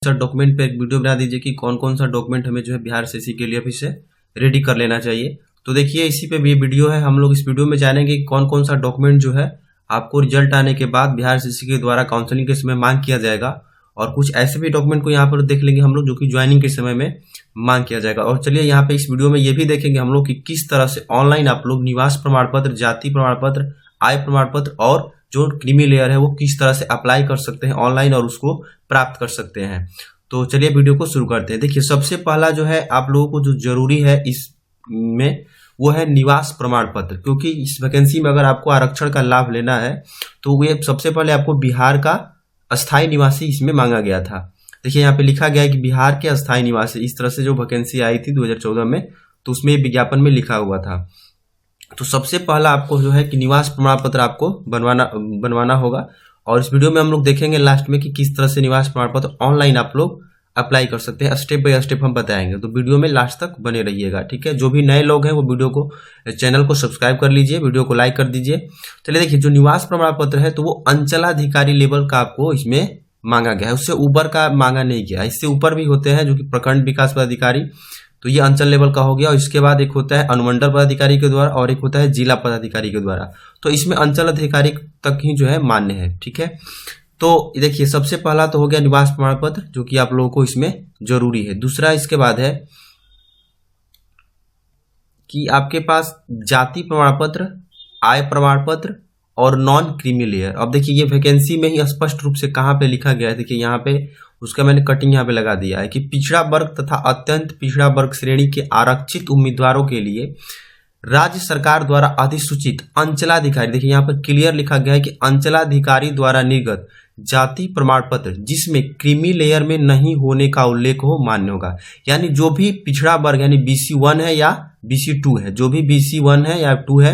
Sir document पे एक video बना दीजिए कि कौन कौन सा डॉक्यूमेंट हमें जो है बिहार सीसी के लिए अभी से रेडी कर लेना चाहिए। तो देखिए इसी पे भी वीडियो है, हम लोग इस वीडियो में जानेंगे कि कौन कौन सा डॉक्यूमेंट जो है आपको रिजल्ट आने के बाद बिहार सीसी के द्वारा काउंसलिंग के समय मांग किया जाएगा, और कुछ ऐसे भी डॉक्यूमेंट को यहाँ पर देख लेंगे हम लोग जो कि ज्वाइनिंग के समय में मांग किया जाएगा। और चलिए यहाँ पे इस वीडियो में ये भी देखेंगे हम लोग कि किस तरह से ऑनलाइन आप लोग निवास प्रमाण पत्र, जाति प्रमाण पत्र, आय प्रमाण पत्र और जो क्रीमी लेयर है वो किस तरह से अप्लाई कर सकते हैं ऑनलाइन और उसको प्राप्त कर सकते हैं। तो चलिए वीडियो को शुरू करते हैं। देखिए सबसे पहला जो है आप लोगों को जो जरूरी है इसमें वो है निवास प्रमाण पत्र, क्योंकि इस वैकेंसी में अगर आपको आरक्षण का लाभ लेना है तो ये सबसे पहले आपको बिहार का अस्थायी निवासी इसमें मांगा गया था। देखिए यहाँ पे लिखा गया है कि बिहार के अस्थायी निवासी, इस तरह से जो वैकेंसी आई थी 2014 में तो उसमें विज्ञापन में लिखा हुआ था। तो सबसे पहला आपको जो है कि निवास प्रमाण पत्र आपको बनवाना होगा, और इस वीडियो में हम लोग देखेंगे लास्ट में कि किस तरह से निवास प्रमाण पत्र ऑनलाइन आप लोग अप्लाई कर सकते हैं। स्टेप बाय स्टेप हम बताएंगे, तो वीडियो में लास्ट तक बने रहिएगा, ठीक है। जो भी नए लोग हैं वो वीडियो को, चैनल को सब्सक्राइब कर लीजिए, वीडियो को लाइक कर दीजिए। चलिए देखिए जो निवास प्रमाण पत्र है तो वो अंचलाधिकारी लेवल का आपको इसमें मांगा गया है, उससे ऊपर का मांगा नहीं गया। इससे ऊपर भी होते हैं जो कि प्रखंड विकास पदाधिकारी, तो ये अंचल लेवल का हो गया। और इसके बाद एक होता है अनुमंडल पदाधिकारी के द्वारा और एक होता है जिला पदाधिकारी के द्वारा। तो इसमें अंचल अधिकारी तक ही जो है मान्य है, ठीक है। तो देखिए सबसे पहला तो हो गया निवास प्रमाण पत्र जो कि आप लोगों को इसमें जरूरी है। दूसरा इसके बाद है कि आपके पास जाति प्रमाण पत्र, आय प्रमाण पत्र और नॉन क्रीमी लेयर। अब देखिए ये वैकेंसी में ही स्पष्ट रूप से कहाँ पे लिखा गया है, देखिए यहाँ पे उसका मैंने कटिंग यहाँ पे लगा दिया है कि पिछड़ा वर्ग तथा अत्यंत पिछड़ा वर्ग श्रेणी के आरक्षित उम्मीदवारों के लिए राज्य सरकार द्वारा अधिसूचित अंचलाधिकारी, देखिए यहाँ पर क्लियर लिखा गया है कि अंचलाधिकारी द्वारा निर्गत जाति प्रमाण पत्र जिसमें क्रीमी लेयर में नहीं होने का उल्लेख हो मान्य होगा। यानी जो भी पिछड़ा वर्ग यानी BC1 है या BC2 है, जो भी BC1 है या 2 है,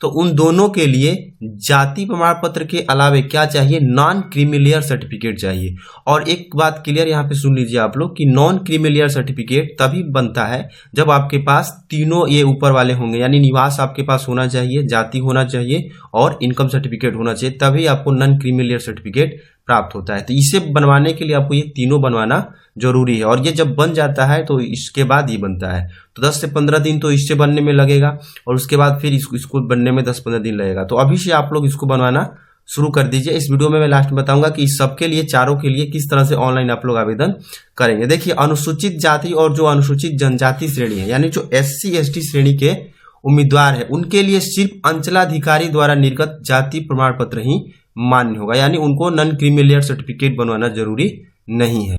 तो उन दोनों के लिए जाति प्रमाण पत्र के अलावे क्या चाहिए, नॉन क्रीमी लेयर सर्टिफिकेट चाहिए। और एक बात क्लियर यहाँ पे सुन लीजिए आप लोग कि नॉन क्रीमी लेयर सर्टिफिकेट तभी बनता है जब आपके पास तीनों ये ऊपर वाले होंगे, यानी निवास आपके पास होना चाहिए, जाति होना चाहिए और इनकम सर्टिफिकेट होना चाहिए, तभी आपको नॉन क्रीमी लेयर सर्टिफिकेट प्राप्त होता है। तो इसे बनवाने के लिए आपको ये तीनों बनवाना जरूरी है, और ये जब बन जाता है तो इसके बाद ये बनता है। तो 10 से 15 दिन तो इससे बनने में लगेगा, और उसके बाद फिर इसको बनने में 10-15 दिन लगेगा। तो अभी से आप लोग इसको बनवाना शुरू कर दीजिए। इस वीडियो में मैं लास्ट में बताऊंगा कि इस सबके लिए, चारों के लिए किस तरह से ऑनलाइन आप लोग आवेदन करेंगे। देखिए अनुसूचित जाति और जो अनुसूचित जनजाति श्रेणी है, यानी जो SC ST श्रेणी के उम्मीदवार है, उनके लिए सिर्फ अंचलाधिकारी द्वारा निर्गत जाति प्रमाण पत्र ही मान्य होगा, यानी उनको नॉन क्रीमी लेयर सर्टिफिकेट बनवाना जरूरी नहीं है।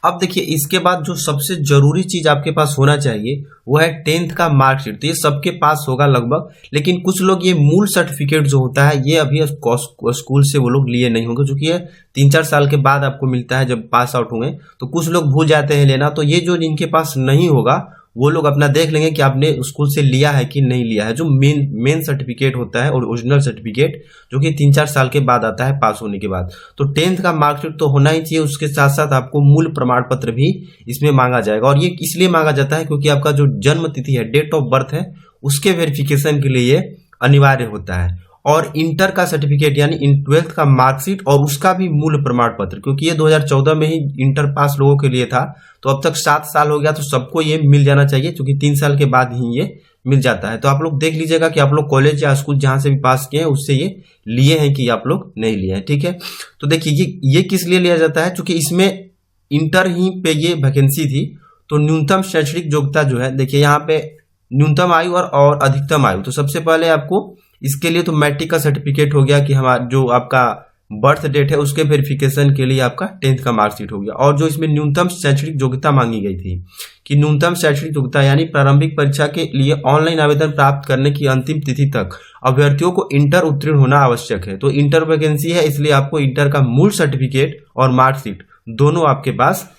अब देखिए इसके बाद जो सबसे जरूरी चीज आपके पास होना चाहिए वो है 10th का मार्कशीट। तो ये सबके पास होगा लगभग, लेकिन कुछ लोग ये मूल सर्टिफिकेट जो होता है ये अभी स्कूल से वो लोग लिए नहीं होंगे, क्योंकि ये 3-4 साल के बाद आपको मिलता है जब पास आउट होंगे, तो कुछ लोग भूल जाते हैं लेना। तो ये जो जिनके पास नहीं होगा वो लोग अपना देख लेंगे कि आपने स्कूल से लिया है कि नहीं लिया है। जो मेन सर्टिफिकेट होता है और ओरिजिनल सर्टिफिकेट जो कि 3-4 साल के बाद आता है पास होने के बाद, तो 10th का मार्कशीट तो होना ही चाहिए। उसके साथ साथ आपको मूल प्रमाण पत्र भी इसमें मांगा जाएगा, और ये इसलिए मांगा जाता है क्योंकि आपका जो जन्म तिथि है, डेट ऑफ बर्थ है, उसके वेरिफिकेशन के लिए ये अनिवार्य होता है। और इंटर का सर्टिफिकेट यानी 12th का मार्कशीट और उसका भी मूल प्रमाण पत्र, क्योंकि ये 2014 में ही इंटर पास लोगों के लिए था, तो अब तक 7 साल हो गया, तो सबको ये मिल जाना चाहिए, क्योंकि 3 साल के बाद ही ये मिल जाता है। तो आप लोग देख लीजिएगा कि आप लोग कॉलेज या स्कूल जहां से भी पास किए हैं उससे ये लिए हैं कि आप लोग नहीं लिए हैं, ठीक है। तो देखिए ये किस लिए लिया जाता है, क्योंकि इसमें इंटर ही पे ये वैकेंसी थी। तो न्यूनतम शैक्षणिक योग्यता जो है, देखिए यहाँ पे न्यूनतम आयु और अधिकतम आयु। तो सबसे पहले आपको इसके लिए तो मैट्रिक का सर्टिफिकेट हो गया कि हमारा जो आपका बर्थ डेट है उसके वेरिफिकेशन के लिए आपका 10th का मार्कशीट हो गया। और जो इसमें न्यूनतम शैक्षणिक योग्यता मांगी गई थी कि न्यूनतम शैक्षणिक योग्यता यानी प्रारंभिक परीक्षा के लिए ऑनलाइन आवेदन प्राप्त करने की अंतिम तिथि तक अभ्यर्थियों को इंटर उत्तीर्ण होना आवश्यक है। तो इंटर वैकेंसी है, इसलिए आपको इंटर का मूल सर्टिफिकेट और मार्कशीट दोनों आपके पास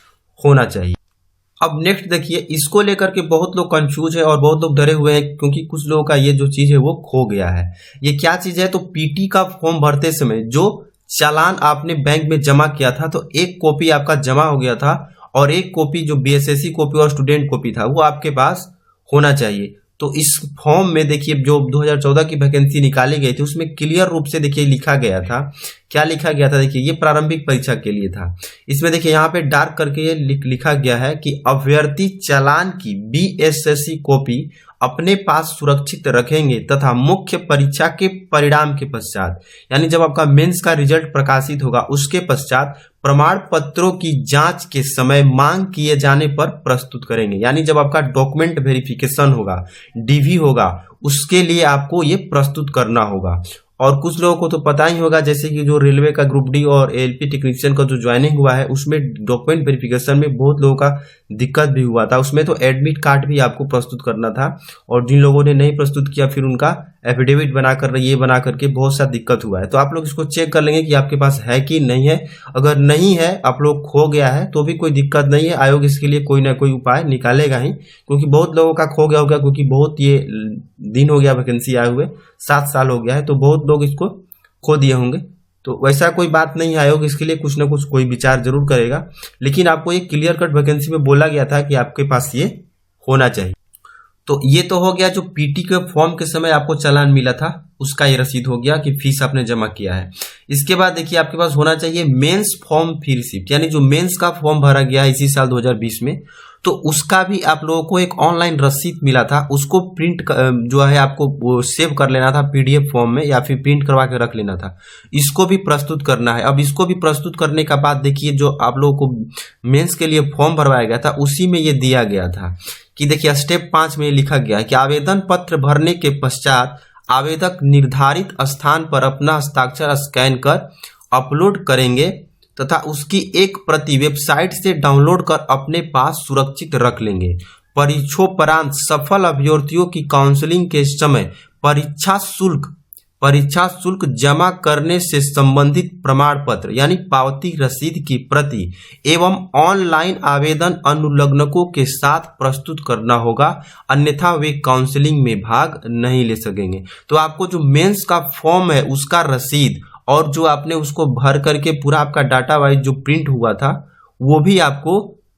होना चाहिए। अब नेक्स्ट देखिए, इसको लेकर के बहुत लोग कंफ्यूज है और बहुत लोग डरे हुए हैं, क्योंकि कुछ लोगों का ये जो चीज है वो खो गया है। ये क्या चीज है, तो PT का फॉर्म भरते समय जो चालान आपने बैंक में जमा किया था, तो एक कॉपी आपका जमा हो गया था, और एक कॉपी जो BSSC कॉपी और स्टूडेंट कॉपी था वो आपके पास होना चाहिए। तो इस फॉर्म में देखिए जो 2014 की वैकेंसी निकाली गई थी उसमें क्लियर रूप से देखिए लिखा गया था क्या लिखा गया था, देखिए ये प्रारंभिक परीक्षा के लिए था। इसमें देखिए यहाँ पे डार्क करके ये लिखा गया है कि अभ्यर्थी चालान की BSSC कॉपी अपने पास सुरक्षित रखेंगे तथा मुख्य परीक्षा के परिणाम के पश्चात, यानी जब आपका मेंस का रिजल्ट प्रकाशित होगा उसके पश्चात प्रमाण पत्रों की जांच के समय मांग किए जाने पर प्रस्तुत करेंगे। यानी जब आपका डॉक्यूमेंट वेरिफिकेशन होगा, DV होगा, उसके लिए आपको ये प्रस्तुत करना होगा। और कुछ लोगों को तो पता ही होगा, जैसे कि जो रेलवे का ग्रुप डी और LP टेक्नीशियन का जो ज्वाइनिंग हुआ है उसमें डॉक्यूमेंट वेरिफिकेशन में बहुत लोगों का दिक्कत भी हुआ था। उसमें तो एडमिट कार्ड भी आपको प्रस्तुत करना था, और जिन लोगों ने नहीं प्रस्तुत किया फिर उनका एफिडेविट बनाकर ये बना करके बहुत सा दिक्कत हुआ है। तो आप लोग इसको चेक कर लेंगे कि आपके पास है कि नहीं है। अगर नहीं है, आप लोग खो गया है, तो भी कोई दिक्कत नहीं है, आयोग इसके लिए कोई ना कोई उपाय निकालेगा ही, क्योंकि बहुत लोगों का खो गया होगा, क्योंकि बहुत ये दिन हो गया वैकेंसी आए हुए, 7 साल हो गया है, तो बहुत लोग इसको खो दिए होंगे। तो वैसा कोई बात नहीं है, आयोग इसके लिए कुछ ना कुछ कोई विचार जरूर करेगा, लेकिन आपको ये क्लियर कट वैकेंसी में बोला गया था कि आपके पास ये होना चाहिए। तो ये तो हो गया जो PT के फॉर्म के समय आपको चालान मिला था उसका ये रसीद हो गया कि फीस आपने जमा किया है। इसके बाद देखिए आपके पास होना चाहिए मेंस फॉर्म फी रिसिप्ट, यानी जो मेंस का फॉर्म भरा गया है इसी साल 2020 में, तो उसका भी आप लोगों को एक ऑनलाइन रसीद मिला था, उसको प्रिंट जो है आपको सेव कर लेना था PDF फॉर्म में, या फिर प्रिंट करवा के रख लेना था। इसको भी प्रस्तुत करना है। अब इसको भी प्रस्तुत करने का बाद देखिए जो आप लोगों को मेंस के लिए फॉर्म भरवाया गया था उसी में ये दिया गया था कि देखिए स्टेप 5 में लिखा गया है कि आवेदन पत्र भरने के पश्चात आवेदक निर्धारित स्थान पर अपना हस्ताक्षर स्कैन कर अपलोड करेंगे तथा उसकी एक प्रति वेबसाइट से डाउनलोड कर अपने पास सुरक्षित रख लेंगे। परीक्षोपरांत सफल अभ्यर्थियों की काउंसलिंग के समय परीक्षा शुल्क जमा करने से संबंधित प्रमाण पत्र यानी पावती रसीद की प्रति एवं ऑनलाइन आवेदन अनुलग्नकों के साथ प्रस्तुत करना होगा, अन्यथा वे काउंसलिंग में भाग नहीं ले सकेंगे। तो आपको जो मेंस का फॉर्म है उसका रसीद और जो आपने उसको भर करके पूरा आपका डाटा वाइज जो प्रिंट हुआ था वो भी आपको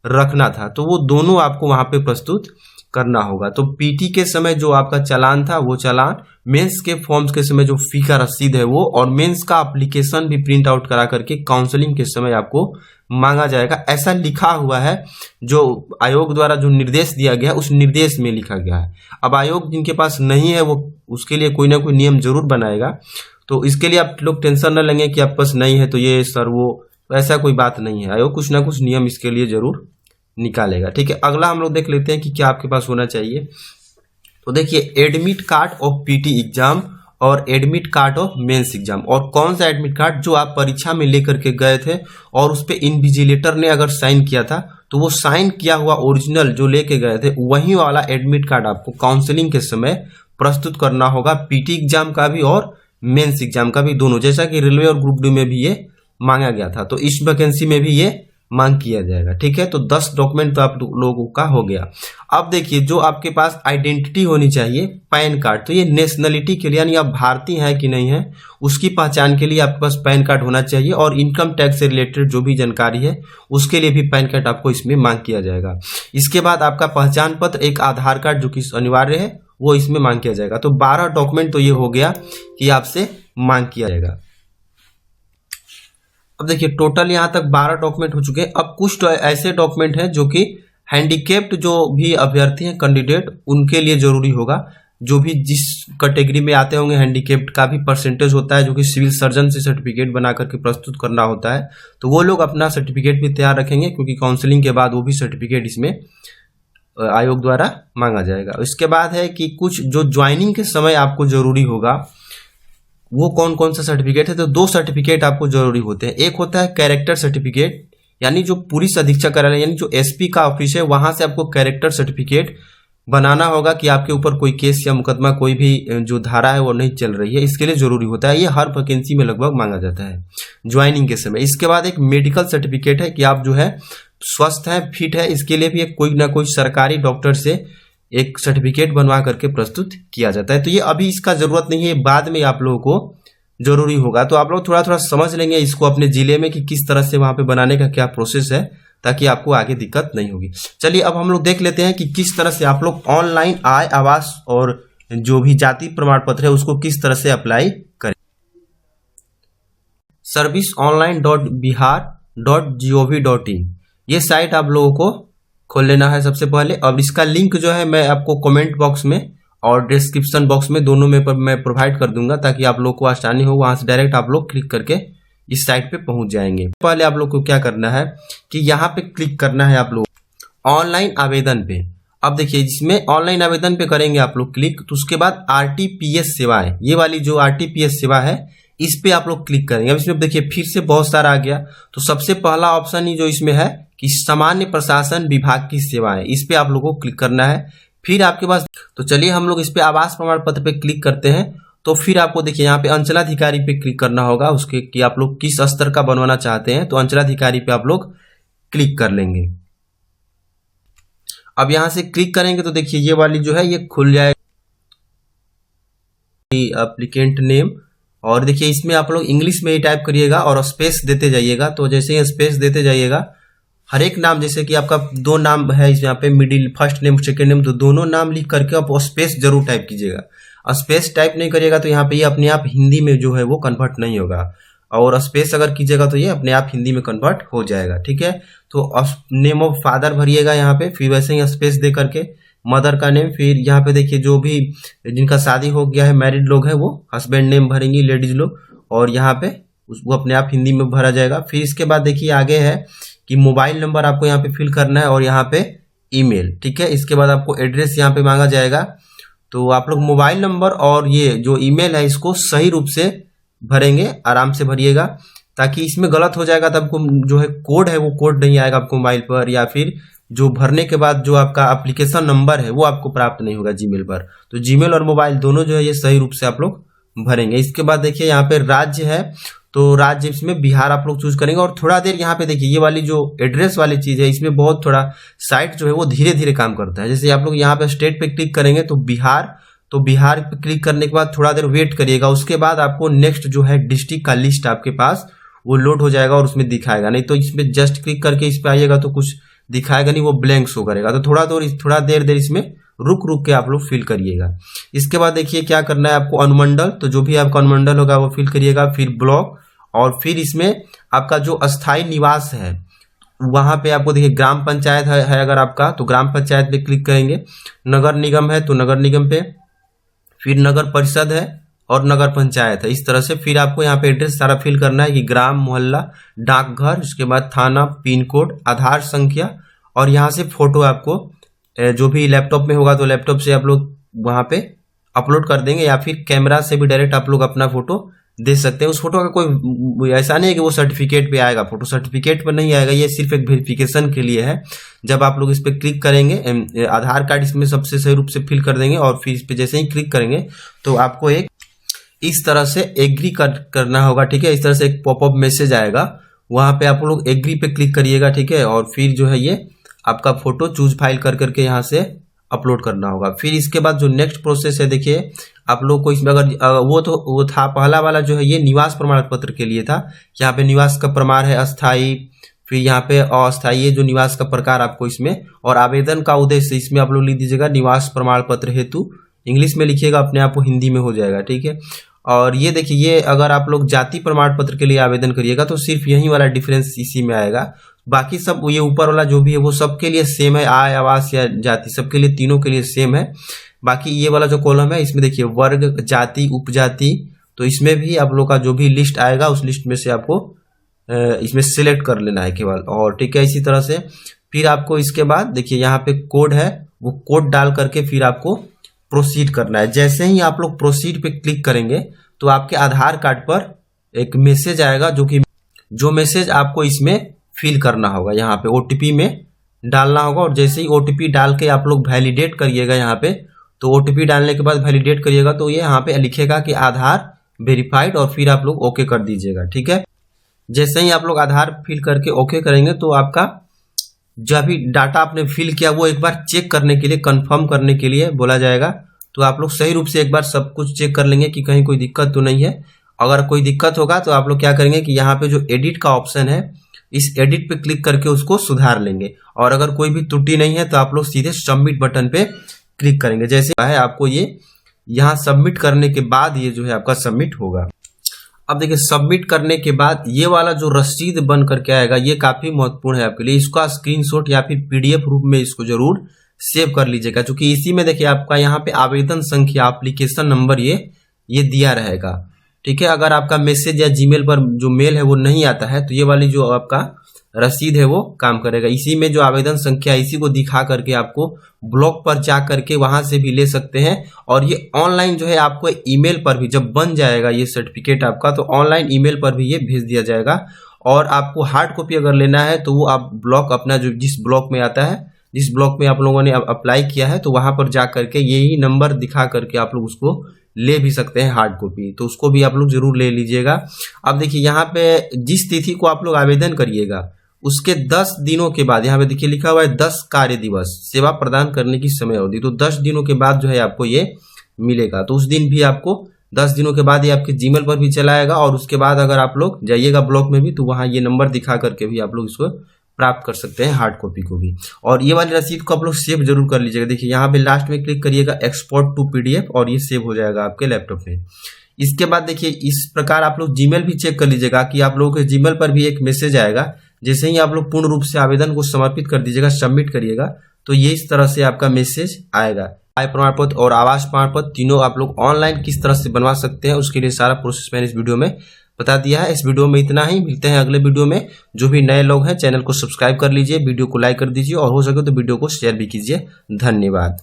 रखना था, तो वो दोनों आपको वहां पे प्रस्तुत करना होगा। तो PT के समय जो आपका चालान था वो चालान, मेंस के फॉर्म्स के समय जो फी का रसीद है वो, और मेंस का एप्लीकेशन भी प्रिंट आउट करा करके काउंसलिंग के समय आपको मांगा जाएगा। ऐसा लिखा हुआ है, जो आयोग द्वारा जो निर्देश दिया गया उस निर्देश में लिखा गया है। अब आयोग जिनके पास नहीं है वो उसके लिए कोई ना कोई नियम जरूर बनाएगा, तो इसके लिए आप लोग टेंशन न लेंगे कि आपके पास नहीं है तो ये सर वो, ऐसा कोई बात नहीं है। आयोग कुछ ना कुछ नियम इसके लिए जरूर निकालेगा। ठीक है, अगला हम लोग देख लेते हैं कि क्या आपके पास होना चाहिए। तो देखिए admit card of PT exam और admit card of mains exam, और कौन सा एडमिट कार्ड जो आप परीक्षा में लेकर के गए थे और उस पे इन्विजिलेटर ने अगर साइन किया था तो वो साइन किया हुआ ओरिजिनल जो लेके गए थे वही वाला एडमिट कार्ड आपको काउंसलिंग के समय प्रस्तुत करना होगा, PT एग्जाम का भी और मेंस एग्जाम का भी, दोनों। जैसा कि रेलवे और ग्रुप डी में भी ये मांगा गया था, तो इस वैकेंसी में भी ये मांग किया जाएगा। ठीक है, तो 10 डॉक्यूमेंट तो आप लोगों का हो गया। अब देखिए जो आपके पास आइडेंटिटी होनी चाहिए, पैन कार्ड, तो ये नेशनलिटी के लिए, यानी आप भारतीय हैं कि नहीं है उसकी पहचान के लिए आपके पास पैन कार्ड होना चाहिए, और इनकम टैक्स से रिलेटेड जो भी जानकारी है उसके लिए भी पैन कार्ड आपको इसमें मांग किया जाएगा। इसके बाद आपका पहचान पत्र, एक आधार कार्ड जो कि अनिवार्य है वो इसमें मांग किया जाएगा। तो 12 डॉक्यूमेंट तो ये हो गया कि आपसे मांग किया जाएगा। अब देखिए टोटल यहाँ तक 12 डॉक्यूमेंट हो चुके हैं। अब कुछ ऐसे डॉक्यूमेंट हैं जो कि हैंडीकेप्ड जो भी अभ्यर्थी हैं कैंडिडेट उनके लिए जरूरी होगा, जो भी जिस कैटेगरी में आते होंगे हैंडीकेप्ड का भी परसेंटेज होता है जो कि सिविल सर्जन से सर्टिफिकेट बना करके प्रस्तुत करना होता है, तो वो लोग अपना सर्टिफिकेट भी तैयार रखेंगे, क्योंकि काउंसलिंग के बाद वो भी सर्टिफिकेट इसमें आयोग द्वारा मांगा जाएगा। इसके बाद है कि कुछ जो ज्वाइनिंग के समय आपको जरूरी होगा, वो कौन कौन सा सर्टिफिकेट है, तो 2 सर्टिफिकेट आपको जरूरी होते हैं। एक होता है कैरेक्टर सर्टिफिकेट, यानी जो पुलिस अधीक्षक कार्यालय यानी जो SP का ऑफिस है वहां से आपको कैरेक्टर सर्टिफिकेट बनाना होगा कि आपके ऊपर कोई केस या मुकदमा कोई भी जो धारा है वो नहीं चल रही है, इसके लिए जरूरी होता है। ये हर वैकेंसी में लगभग मांगा जाता है ज्वाइनिंग के समय। इसके बाद एक मेडिकल सर्टिफिकेट है कि आप जो है स्वस्थ है, फिट है, इसके लिए भी कोई ना कोई सरकारी डॉक्टर से एक सर्टिफिकेट बनवा करके प्रस्तुत किया जाता है। तो ये अभी इसका जरूरत नहीं है, बाद में आप लोगों को जरूरी होगा। तो आप लोग थोड़ा थोड़ा समझ लेंगे इसको अपने जिले में कि किस तरह से वहां पे बनाने का क्या प्रोसेस है, ताकि आपको आगे दिक्कत नहीं होगी। चलिए अब हम लोग देख लेते हैं कि किस तरह से आप लोग ऑनलाइन आय, आवास और जो भी जाति प्रमाण पत्र है उसको किस तरह से अप्लाई करें। serviceonline.bihar.gov.in, ये साइट आप लोगों को खोल लेना है सबसे पहले। अब इसका लिंक जो है मैं आपको कमेंट बॉक्स में और डिस्क्रिप्शन बॉक्स में दोनों में मैं प्रोवाइड कर दूंगा, ताकि आप लोग को आसानी हो, वहां से डायरेक्ट आप लोग क्लिक करके इस साइट पे पहुंच जाएंगे। पहले आप लोग को क्या करना है कि यहाँ पे क्लिक करना है आप लोग ऑनलाइन आवेदन पे। अब देखिए इसमें ऑनलाइन आवेदन पे करेंगे आप लोग क्लिक, तो उसके बाद आरटीपीएस सेवाएं, ये वाली जो आरटीपीएस सेवा है इस पे आप लोग क्लिक करेंगे। अब इसमें देखिए फिर से बहुत सारा आ गया, तो सबसे पहला ऑप्शन ही जो इसमें है कि सामान्य प्रशासन विभाग की सेवाएं, इस पे आप लोगों को क्लिक करना है। फिर आपके पास, तो चलिए हम लोग इस पे आवास प्रमाण पत्र पे क्लिक करते हैं। तो फिर आपको देखिए यहाँ पे अंचलाधिकारी पे क्लिक करना होगा, उसके कि आप लोग किस स्तर का बनवाना चाहते हैं, तो अंचलाधिकारी पे आप लोग क्लिक कर लेंगे। अब यहाँ से क्लिक करेंगे तो देखिए ये वाली जो है ये खुल जाएगी एप्लीकेंट नेम, और देखिए इसमें आप लोग इंग्लिश में ही टाइप करिएगा और स्पेस देते जाइएगा। तो जैसे ही स्पेस देते जाइएगा, हर एक नाम, जैसे कि आपका दो नाम है यहाँ पे, middle first name second name, तो दोनों नाम लिख करके आप स्पेस जरूर टाइप कीजिएगा। स्पेस टाइप नहीं करिएगा तो यहाँ पे ये अपने आप हिंदी में जो है वो कन्वर्ट नहीं होगा, और स्पेस अगर कीजिएगा तो ये अपने आप हिंदी में कन्वर्ट हो जाएगा। ठीक है, तो नेम ऑफ फादर भरिएगा यहाँ पे, फिर वैसे ही स्पेस दे करके मदर का नेम, फिर यहाँ पे देखिए जो भी जिनका शादी हो गया है, मैरिड लोग हैं, वो हस्बैंड नेम भरेंगी लेडीज लोग, और यहाँ पे उसको अपने आप हिंदी में भरा जाएगा। फिर इसके बाद देखिए आगे है कि मोबाइल नंबर आपको यहाँ पे फिल करना है, और यहाँ पे ईमेल। ठीक है, इसके बाद आपको एड्रेस यहाँ पे मांगा जाएगा, तो आप लोग मोबाइल नंबर और ये जो ईमेल है इसको सही रूप से भरेंगे, आराम से भरिएगा, ताकि इसमें गलत हो जाएगा तो आपको जो है कोड है वो कोड नहीं आएगा आपको मोबाइल पर, या फिर जो भरने के बाद जो आपका एप्लीकेशन नंबर है वो आपको प्राप्त नहीं होगा जीमेल पर। तो जीमेल और मोबाइल दोनों जो है ये सही रूप से आप लोग भरेंगे। इसके बाद देखिए यहाँ पे राज्य है, तो राज्य इसमें बिहार आप लोग चूज करेंगे। और थोड़ा देर यहाँ पे देखिए ये वाली जो एड्रेस वाली चीज है, इसमें बहुत थोड़ा साइट जो है वो धीरे धीरे काम करता है। जैसे आप लोग यहाँ पे स्टेट पे क्लिक करेंगे तो बिहार, तो बिहार पे क्लिक करने के बाद थोड़ा देर वेट करिएगा, उसके बाद आपको नेक्स्ट जो है डिस्ट्रिक्ट का लिस्ट आपके पास वो लोड हो जाएगा और उसमें दिखाएगा। नहीं तो इसमें जस्ट क्लिक करके इस पे आइएगा तो कुछ दिखाएगा नहीं, वो ब्लैंक शो करेगा। तो थोड़ा देर इसमें रुक के आप लोग फिल करिएगा। इसके बाद देखिए क्या करना है आपको, अनुमंडल, तो जो भी आपका अनुमंडल होगा वो फिल करिएगा, फिर ब्लॉक, और फिर इसमें आपका जो अस्थायी निवास है वहां पे आपको देखिए ग्राम पंचायत है अगर आपका, तो ग्राम पंचायत पे क्लिक करेंगे। नगर निगम है तो नगर निगम पे, फिर नगर परिषद है और नगर पंचायत है, इस तरह से। फिर आपको यहाँ पे एड्रेस सारा फिल करना है कि ग्राम, मोहल्ला, डाकघर, उसके बाद थाना, पिन कोड, आधार संख्या, और यहाँ से फोटो आपको जो भी लैपटॉप में होगा तो लैपटॉप से आप लोग वहाँ पे अपलोड कर देंगे, या फिर कैमरा से भी डायरेक्ट आप लोग अपना फोटो दे सकते हैं। उस फोटो का कोई ऐसा नहीं है कि वो सर्टिफिकेट पे आएगा, फोटो सर्टिफिकेट पे नहीं आएगा, ये सिर्फ एक वेरिफिकेशन के लिए है। जब आप लोग इस पे क्लिक करेंगे, आधार कार्ड इसमें सबसे सही रूप से फिल कर देंगे, और फिर इस पे जैसे ही क्लिक करेंगे तो आपको एक इस तरह से एग्री करना होगा। ठीक है, इस तरह से एक पॉपअप मैसेज आएगा, वहां पे आप लोग एग्री पे क्लिक करिएगा। ठीक है, और फिर जो है ये आपका फोटो चूज फाइल करके यहाँ से अपलोड करना होगा। फिर इसके बाद जो नेक्स्ट प्रोसेस है देखिए, आप लोग को इसमें अगर वो था पहला वाला जो है ये निवास प्रमाण पत्र के लिए था। यहाँ पे निवास का प्रमाण है अस्थाई, फिर यहाँ पे अस्थाई, ये जो निवास का प्रकार आपको इसमें, और आवेदन का उद्देश्य इसमें आप लोग लिख दीजिएगा निवास प्रमाण पत्र हेतु, इंग्लिश में लिखिएगा, अपने आप को हिंदी में हो जाएगा। ठीक है, और ये देखिए ये अगर आप लोग जाति प्रमाण पत्र के लिए आवेदन करिएगा तो सिर्फ यही वाला डिफरेंस इसी में आएगा, बाकी सब ये ऊपर वाला जो भी है वो सबके लिए सेम है, आय, आवास या जाति, सबके लिए तीनों के लिए सेम है। बाकी ये वाला जो कॉलम है इसमें देखिए वर्ग, जाति, उपजाति, तो इसमें भी आप लोग का जो भी लिस्ट आएगा उस लिस्ट में से आपको इसमें सिलेक्ट कर लेना है केवल। और ठीक है, इसी तरह से फिर आपको इसके बाद देखिए यहाँ पे कोड है, वो कोड डाल करके फिर आपको प्रोसीड करना है। जैसे ही आप लोग प्रोसीड पे क्लिक करेंगे तो आपके आधार कार्ड पर एक मैसेज आएगा, जो मैसेज आपको इसमें फिल करना होगा, यहाँ पे ओटीपी में डालना होगा। और जैसे ही ओटीपी डाल के आप लोग वैलिडेट करिएगा यहाँ पे, तो ओटीपी डालने के बाद वैलिडेट करिएगा तो ये यहाँ पे लिखेगा कि आधार वेरीफाइड, और फिर आप लोग ओके कर दीजिएगा। ठीक है, जैसे ही आप लोग आधार फिल करके ओके करेंगे तो आपका जब भी डाटा आपने फिल किया वो एक बार चेक करने के लिए, कंफर्म करने के लिए बोला जाएगा। तो आप लोग सही रूप से एक बार सब कुछ चेक कर लेंगे कि कहीं कोई दिक्कत तो नहीं है। अगर कोई दिक्कत होगा तो आप लोग क्या करेंगे कि यहाँ पे जो एडिट का ऑप्शन है, इस एडिट पे क्लिक करके उसको सुधार लेंगे, और अगर कोई भी त्रुटि नहीं है तो आप लोग सीधे सबमिट बटन पे क्लिक करेंगे। जैसे है आपको ये यहाँ सबमिट करने के बाद ये जो है आपका सबमिट होगा। अब देखिए सबमिट करने के बाद ये वाला जो रसीद बन करके आएगा ये काफी महत्वपूर्ण है आपके लिए। इसका स्क्रीनशॉट या फिर पीडीएफ रूप में इसको जरूर सेव कर लीजिएगा, क्योंकि इसी में देखिए आपका यहाँ पे आवेदन संख्या, एप्लीकेशन नंबर ये दिया रहेगा। ठीक है, अगर आपका मैसेज या जीमेल पर जो मेल है वो नहीं आता है तो ये वाली जो आपका रसीद है वो काम करेगा। इसी में जो आवेदन संख्या इसी को दिखा करके आपको ब्लॉक पर जा करके वहां से भी ले सकते हैं। और ये ऑनलाइन जो है आपको ईमेल पर भी जब बन जाएगा ये सर्टिफिकेट आपका, तो ऑनलाइन ईमेल पर भी ये भेज दिया जाएगा। और आपको हार्ड कॉपी अगर लेना है तो वो आप ब्लॉक अपना जो जिस ब्लॉक में आता है, जिस ब्लॉक में आप लोगों ने अप्लाई किया है, तो वहां पर जा करके यही नंबर दिखा करके आप लोग उसको ले भी सकते हैं हार्ड कॉपी, तो उसको भी आप लोग जरूर ले लीजिएगा। अब देखिए यहाँ पे जिस तिथि को आप लोग आवेदन करिएगा उसके 10 दिनों के बाद, यहाँ पे देखिए लिखा हुआ है 10 कार्य दिवस सेवा प्रदान करने की समय अवधि, तो 10 दिनों के बाद जो है आपको ये मिलेगा। तो उस दिन भी आपको 10 दिनों के बाद ये आपके जीमेल पर भी चला आएगा। और उसके बाद अगर आप लोग जाइएगा ब्लॉक में भी तो वहाँ ये नंबर दिखा करके भी आप लोग इसको प्राप्त कर सकते हैं, हार्ड कॉपी को भी। और ये वाली रसीद को आप लोग सेव जरूर कर लीजिएगा। देखिए यहाँ पे लास्ट में क्लिक करिएगा एक्सपोर्ट टू पीडीएफ और ये सेव हो जाएगा आपके लैपटॉप में। इसके बाद देखिए इस प्रकार आप लोग जीमेल भी चेक कर लीजिएगा कि आप लोगों के जीमेल पर भी एक मैसेज आएगा। जैसे ही आप लोग पूर्ण रूप से आवेदन को समर्पित कर दीजिएगा, सबमिट करिएगा, तो ये इस तरह से आपका मैसेज आएगा। आय प्रमाण पत्र और आवास प्रमाण पत्र तीनों आप लोग ऑनलाइन किस तरह से बनवा सकते हैं उसके लिए सारा प्रोसेस मैंने इस वीडियो में बता दिया है। इस वीडियो में इतना ही, मिलते हैं अगले वीडियो में। जो भी नए लोग हैं चैनल को सब्सक्राइब कर लीजिए, वीडियो को लाइक कर दीजिए और हो सके तो वीडियो को शेयर भी कीजिए। धन्यवाद।